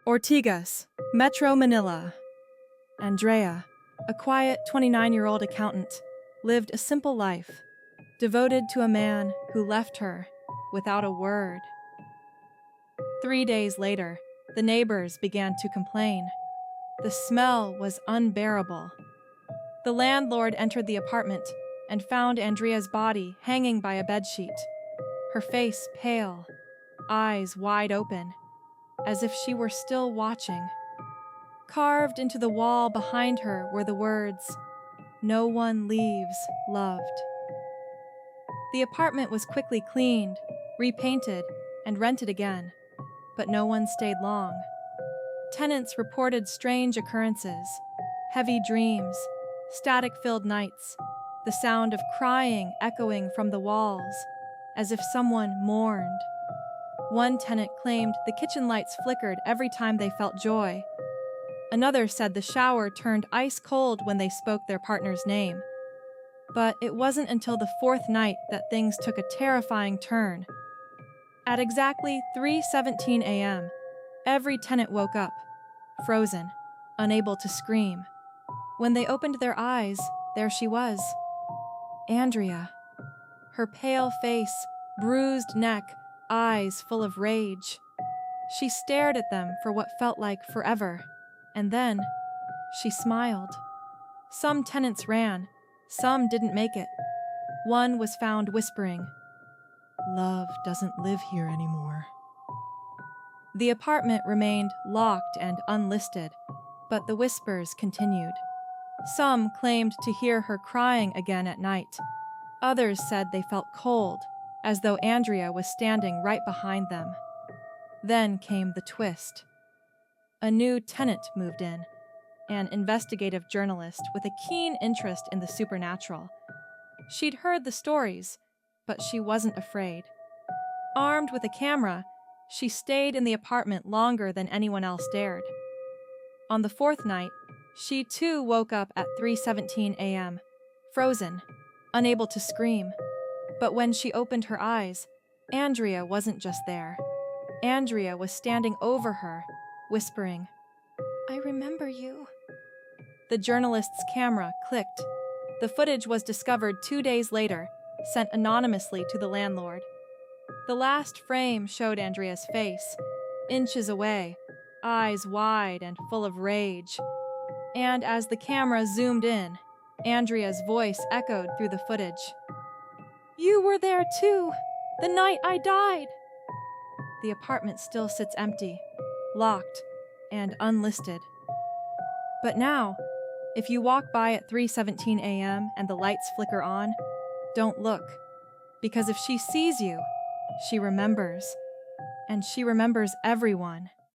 Ortigas, Metro Manila. Andrea, a quiet 29-year-old accountant, lived a simple life, devoted to a man who left her without a word. 3 days later, the neighbors began to complain. The smell was unbearable. The landlord entered the apartment and found Andrea's body hanging by a bedsheet, her face pale, eyes wide open, as if she were still watching. Carved into the wall behind her were the words, "No one leaves loved." The apartment was quickly cleaned, repainted, and rented again, but no one stayed long. Tenants reported strange occurrences, heavy dreams, static-filled nights, the sound of crying echoing from the walls, as if someone mourned. One tenant claimed the kitchen lights flickered every time they felt joy. Another said the shower turned ice cold when they spoke their partner's name. But it wasn't until the fourth night that things took a terrifying turn. At exactly 3:17 a.m., every tenant woke up, frozen, unable to scream. When they opened their eyes, there she was. Andrea. Her pale face, bruised neck, eyes full of rage. She stared at them for what felt like forever, and then she smiled. Some tenants ran, some didn't make it. One was found whispering, "Love doesn't live here anymore." The apartment remained locked and unlisted, but the whispers continued. Some claimed to hear her crying again at night. Others said they felt cold, as though Andrea was standing right behind them. Then came the twist. A new tenant moved in, an investigative journalist with a keen interest in the supernatural. She'd heard the stories, but she wasn't afraid. Armed with a camera, she stayed in the apartment longer than anyone else dared. On the fourth night, she too woke up at 3:17 a.m., frozen, unable to scream. But when she opened her eyes, Andrea wasn't just there. Andrea was standing over her, whispering, "I remember you." The journalist's camera clicked. The footage was discovered 2 days later, sent anonymously to the landlord. The last frame showed Andrea's face, inches away, eyes wide and full of rage. And as the camera zoomed in, Andrea's voice echoed through the footage. "You were there too, the night I died." The apartment still sits empty, locked, and unlisted. But now, if you walk by at 3:17 a.m. and the lights flicker on, don't look. Because if she sees you, she remembers. And she remembers everyone.